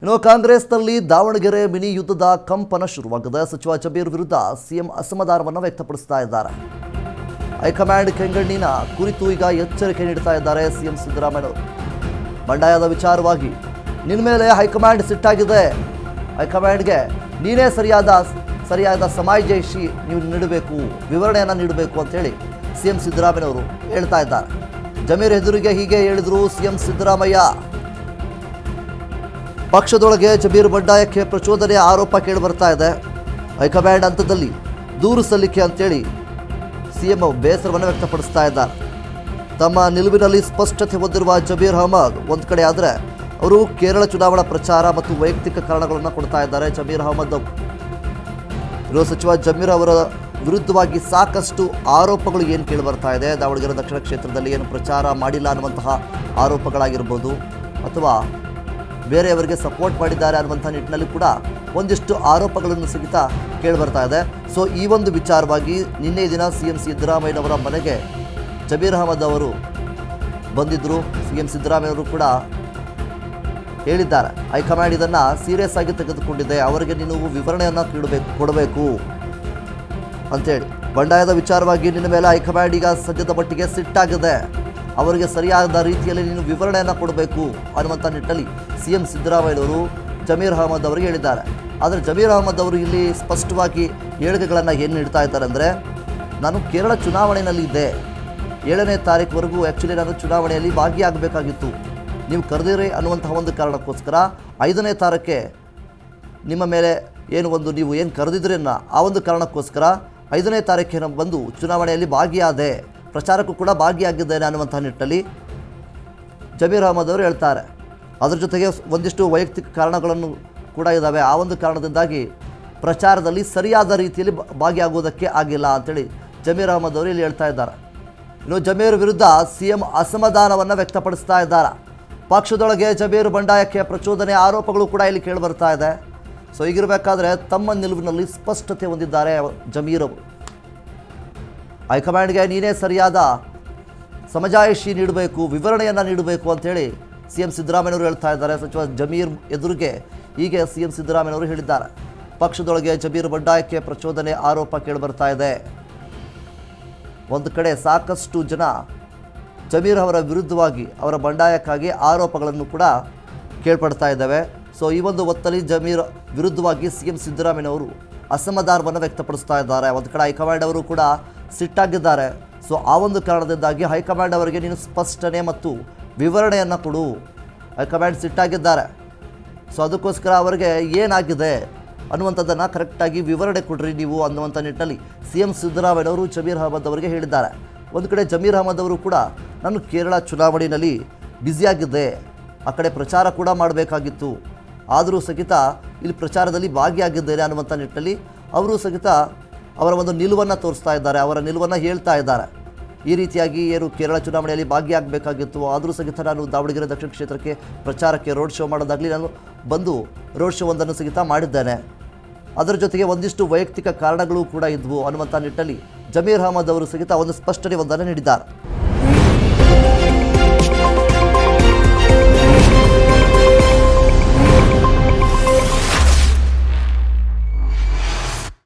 ಇನ್ನು ಕಾಂಗ್ರೆಸ್ನಲ್ಲಿ ದಾವಣಗೆರೆ ಮಿನಿ ಯುದ್ಧದ ಕಂಪನ ಶುರುವಾಗಿದೆ. ಸಚಿವ ಜಮೀರ್ ವಿರುದ್ಧ ಸಿಎಂ ಅಸಮಾಧಾನವನ್ನು ವ್ಯಕ್ತಪಡಿಸ್ತಾ ಇದ್ದಾರೆ. ಹೈಕಮಾಂಡ್ ಕೆಂಗಣ್ಣಿನ ಕುರಿತು ಈಗ ಎಚ್ಚರಿಕೆ ನೀಡ್ತಾ ಇದ್ದಾರೆ ಸಿಎಂ ಸಿದ್ದರಾಮಯ್ಯ. ಬಂಡಾಯದ ವಿಚಾರವಾಗಿ ನಿನ್ನ ಮೇಲೆ ಹೈಕಮಾಂಡ್ ಸಿಟ್ಟಾಗಿದೆ, ಹೈಕಮಾಂಡ್ಗೆ ನೀನೇ ಸರಿಯಾದ ಸಮಾಜೇಶಿ ನೀವು ನೀಡಬೇಕು, ವಿವರಣೆಯನ್ನು ನೀಡಬೇಕು ಅಂತೇಳಿ ಸಿಎಂ ಸಿದ್ದರಾಮಯ್ಯವರು ಹೇಳ್ತಾ ಇದ್ದಾರೆ. ಜಮೀರ್ ಎದುರಿಗೆ ಹೀಗೆ ಹೇಳಿದ್ರು ಸಿಎಂ ಸಿದ್ದರಾಮಯ್ಯ. ಪಕ್ಷದೊಳಗೆ ಜಮೀರ್ ಬಂಡಾಯಕ್ಕೆ ಪ್ರಚೋದನೆ ಆರೋಪ ಕೇಳಿಬರ್ತಾ ಇದೆ. ಹೈಕಮಾಂಡ್ ಹಂತದಲ್ಲಿ ದೂರು ಸಲ್ಲಿಕೆ ಅಂತೇಳಿ ಸಿಎಂ ಬೇಸರವನ್ನು ವ್ಯಕ್ತಪಡಿಸ್ತಾ ಇದ್ದಾರೆ. ತಮ್ಮ ನಿಲುವಿನಲ್ಲಿ ಸ್ಪಷ್ಟತೆ ಹೊಂದಿರುವ ಜಮೀರ್ ಅಹಮದ್ ಒಂದು ಕಡೆ ಆದರೆ ಅವರು ಕೇರಳ ಚುನಾವಣಾ ಪ್ರಚಾರ ಮತ್ತು ವೈಯಕ್ತಿಕ ಕಾರಣಗಳನ್ನು ಕೊಡ್ತಾ ಇದ್ದಾರೆ. ಜಮೀರ್ ಅಹಮದ್ ಗೃಹ ಸಚಿವ ಜಮೀರ್ ಅವರ ವಿರುದ್ಧವಾಗಿ ಸಾಕಷ್ಟು ಆರೋಪಗಳು ಏನು ಕೇಳಿಬರ್ತಾ ಇದೆ. ದಾವಣಗೆರೆ ದಕ್ಷಿಣ ಕ್ಷೇತ್ರದಲ್ಲಿ ಏನು ಪ್ರಚಾರ ಮಾಡಿಲ್ಲ ಅನ್ನುವಂತಹ ಆರೋಪಗಳಾಗಿರ್ಬೋದು, ಅಥವಾ ಬೇರೆಯವರಿಗೆ ಸಪೋರ್ಟ್ ಮಾಡಿದ್ದಾರೆ ಅನ್ನುವಂಥ ನಿಟ್ಟಿನಲ್ಲಿ ಕೂಡ ಒಂದಿಷ್ಟು ಆರೋಪಗಳನ್ನು ಸಹಿತ ಕೇಳಿಬರ್ತಾ ಇದೆ. ಸೊ ಈ ಒಂದು ವಿಚಾರವಾಗಿ ನಿನ್ನೆ ದಿನ ಸಿಎಂ ಸಿದ್ದರಾಮಯ್ಯನವರ ಮನೆಗೆ ಜಮೀರ್ ಅಹಮದ್ ಅವರು ಬಂದಿದ್ದರು. ಸಿಎಂ ಸಿದ್ದರಾಮಯ್ಯವರು ಕೂಡ ಹೇಳಿದ್ದಾರೆ, ಹೈಕಮಾಂಡ್ ಇದನ್ನು ಸೀರಿಯಸ್ ಆಗಿ ತೆಗೆದುಕೊಂಡಿದೆ, ಅವರಿಗೆ ನೀನು ವಿವರಣೆಯನ್ನು ಕೊಡಬೇಕು ಅಂಥೇಳಿ. ಬಂಡಾಯದ ವಿಚಾರವಾಗಿ ನಿನ್ನ ಮೇಲೆ ಹೈಕಮಾಂಡ್ ಈಗ ಸದ್ಯದ ಮಟ್ಟಿಗೆ ಸಿಟ್ಟಾಗಿದೆ, ಅವರಿಗೆ ಸರಿಯಾದ ರೀತಿಯಲ್ಲಿ ನೀನು ವಿವರಣೆಯನ್ನು ಕೊಡಬೇಕು ಅನ್ನುವಂಥ ನಿಟ್ಟಿನಲ್ಲಿ ಸಿಎಂ ಸಿದ್ದರಾಮಯ್ಯವರು ಜಮೀರ್ ಅಹಮದ್ ಅವರಿಗೆ ಹೇಳಿದ್ದಾರೆ. ಆದರೆ ಜಮೀರ್ ಅಹಮದ್ ಅವರು ಇಲ್ಲಿ ಸ್ಪಷ್ಟವಾಗಿ ಹೇಳಿಕೆಗಳನ್ನು ಏನು ನೀಡ್ತಾ ಇದ್ದಾರೆ ಅಂದರೆ, ನಾನು ಕೇರಳ ಚುನಾವಣೆಯಲ್ಲಿ ಇದ್ದೆ, 7ನೇ ತಾರೀಕುವರೆಗೂ ಆ್ಯಕ್ಚುಲಿ ನಾನು ಚುನಾವಣೆಯಲ್ಲಿ ಭಾಗಿಯಾಗಬೇಕಾಗಿತ್ತು, ನೀವು ಕರೆದಿರಿ ಅನ್ನುವಂತಹ ಒಂದು ಕಾರಣಕ್ಕೋಸ್ಕರ 5ನೇ ತಾರೀಕೆ ನಿಮ್ಮ ಮೇಲೆ ನೀವು ಏನು ಕರೆದಿದ್ರಿ ಅನ್ನೋ ಆ ಒಂದು ಕಾರಣಕ್ಕೋಸ್ಕರ 5ನೇ ತಾರೀಕಿನ ಬಂದು ಚುನಾವಣೆಯಲ್ಲಿ ಭಾಗಿಯಾದೆ, ಪ್ರಚಾರಕ್ಕೂ ಕೂಡ ಭಾಗಿಯಾಗಿದ್ದೇನೆ ಅನ್ನುವಂಥ ನಿಟ್ಟಿನಲ್ಲಿ ಜಮೀರ್ ಅಹಮದ್ ಅವರು ಹೇಳ್ತಾರೆ. ಅದರ ಜೊತೆಗೆ ಒಂದಿಷ್ಟು ವೈಯಕ್ತಿಕ ಕಾರಣಗಳನ್ನು ಕೂಡ ಇದ್ದಾವೆ, ಆ ಒಂದು ಕಾರಣದಿಂದಾಗಿ ಪ್ರಚಾರದಲ್ಲಿ ಸರಿಯಾದ ರೀತಿಯಲ್ಲಿ ಭಾಗಿಯಾಗುವುದಕ್ಕೆ ಆಗಿಲ್ಲ ಅಂತೇಳಿ ಜಮೀರ್ ಅಹಮದ್ ಅವರು ಇಲ್ಲಿ ಹೇಳ್ತಾ ಇದ್ದಾರೆ. ಇನ್ನು ಜಮೀರ್ ವಿರುದ್ಧ ಸಿಎಂ ಅಸಮಾಧಾನವನ್ನು ವ್ಯಕ್ತಪಡಿಸ್ತಾ ಇದ್ದಾರೆ. ಪಕ್ಷದೊಳಗೆ ಜಮೀರ್ ಬಂಡಾಯಕ್ಕೆ ಪ್ರಚೋದನೆ ಆರೋಪಗಳು ಕೂಡ ಇಲ್ಲಿ ಕೇಳಿಬರ್ತಾ ಇದೆ. ಸೊ ಹೀಗಿರಬೇಕಾದ್ರೆ ತಮ್ಮ ನಿಲುವಿನಲ್ಲಿ ಸ್ಪಷ್ಟತೆ ಹೊಂದಿದ್ದಾರೆ ಜಮೀರ್ ಅವರು. ಹೈಕಮಾಂಡ್ಗೆ ನೀನೇ ಸರಿಯಾದ ಸಮಜಾಯಿಷಿ ನೀಡಬೇಕು, ವಿವರಣೆಯನ್ನು ನೀಡಬೇಕು ಅಂಥೇಳಿ ಸಿಎಂ ಸಿದ್ದರಾಮಯ್ಯವರು ಹೇಳ್ತಾ ಇದ್ದಾರೆ. ಸಚಿವ ಜಮೀರ್ ಎದುರಿಗೆ ಹೀಗೆ ಸಿಎಂ ಸಿದ್ದರಾಮಯ್ಯವರು ಹೇಳಿದ್ದಾರೆ. ಪಕ್ಷದೊಳಗೆ ಜಮೀರ್ ಬಂಡಾಯಕ್ಕೆ ಪ್ರಚೋದನೆ ಆರೋಪ ಕೇಳಿಬರ್ತಾ ಇದೆ. ಒಂದು ಕಡೆ ಸಾಕಷ್ಟು ಜನ ಜಮೀರ್ ಅವರ ವಿರುದ್ಧವಾಗಿ, ಅವರ ಬಂಡಾಯಕ್ಕಾಗಿ ಆರೋಪಗಳನ್ನು ಕೂಡ ಕೇಳ್ಪಡ್ತಾ ಇದ್ದಾವೆ. ಸೊ ಈ ಒಂದು ಹೊತ್ತಲ್ಲಿ ಜಮೀರ್ ವಿರುದ್ಧವಾಗಿ ಸಿಎಂ ಸಿದ್ದರಾಮಯ್ಯವರು ಅಸಮಾಧಾನವನ್ನು ವ್ಯಕ್ತಪಡಿಸ್ತಾ ಇದ್ದಾರೆ. ಒಂದು ಕಡೆ ಹೈಕಮಾಂಡ್ ಅವರು ಕೂಡ ಸಿಟ್ಟಾಗಿದ್ದಾರೆ. ಸೊ ಆ ಒಂದು ಕಾರಣದಿಂದಾಗಿ ಹೈಕಮಾಂಡ್ ಅವರಿಗೆ ನೀನು ಸ್ಪಷ್ಟನೆ ಮತ್ತು ವಿವರಣೆಯನ್ನು ಕೊಡು, ಹೈಕಮಾಂಡ್ ಸಿಟ್ಟಾಗಿದ್ದಾರೆ, ಸೊ ಅದಕ್ಕೋಸ್ಕರ ಅವರಿಗೆ ಏನಾಗಿದೆ ಅನ್ನುವಂಥದ್ದನ್ನು ಕರೆಕ್ಟಾಗಿ ವಿವರಣೆ ಕೊಡ್ರಿ ನೀವು ಅನ್ನುವಂಥ ನಿಟ್ಟಿನಲ್ಲಿ ಸಿಎಂ ಸಿದ್ದರಾಮಯ್ಯವರು ಜಮೀರ್ ಅಹಮದ್ ಅವರಿಗೆ ಹೇಳಿದ್ದಾರೆ. ಒಂದು ಕಡೆ ಜಮೀರ್ ಅಹಮದ್ ಅವರು ಕೂಡ ನಾನು ಕೇರಳ ಚುನಾವಣೆಯಲ್ಲಿ ಬ್ಯುಸಿಯಾಗಿದ್ದೆ, ಆ ಕಡೆ ಪ್ರಚಾರ ಕೂಡ ಮಾಡಬೇಕಾಗಿತ್ತು, ಆದರೂ ಸಹಿತ ಇಲ್ಲಿ ಪ್ರಚಾರದಲ್ಲಿ ಭಾಗಿಯಾಗಿದ್ದೇನೆ ಅನ್ನುವಂಥ ನಿಟ್ಟಿನಲ್ಲಿ ಅವರು ಸಹಿತ ಅವರ ಒಂದು ನಿಲುವನ್ನು ತೋರಿಸ್ತಾ ಇದ್ದಾರೆ, ಅವರ ನಿಲುವನ್ನು ಹೇಳ್ತಾ ಇದ್ದಾರೆ. ಈ ರೀತಿಯಾಗಿ ಏನು ಕೇರಳ ಚುನಾವಣೆಯಲ್ಲಿ ಭಾಗಿಯಾಗಬೇಕಾಗಿತ್ತು, ಆದರೂ ಸಹಿತ ನಾನು ದಾವಣಗೆರೆ ದಕ್ಷಿಣ ಕ್ಷೇತ್ರಕ್ಕೆ ಪ್ರಚಾರಕ್ಕೆ ರೋಡ್ ಶೋ ಮಾಡೋದಾಗಲಿ ನಾನು ಬಂದು ರೋಡ್ ಶೋ ಒಂದನ್ನು ಸಹಿತ ಮಾಡಿದ್ದೇನೆ, ಅದರ ಜೊತೆಗೆ ಒಂದಿಷ್ಟು ವೈಯಕ್ತಿಕ ಕಾರಣಗಳು ಕೂಡ ಇದ್ವು ಅನ್ನುವಂಥ ನಿಟ್ಟಿನಲ್ಲಿ ಜಮೀರ್ ಅಹಮದ್ ಅವರು ಸಹಿತ ಒಂದು ಸ್ಪಷ್ಟನೆ ಒಂದನ್ನು ನೀಡಿದ್ದಾರೆ.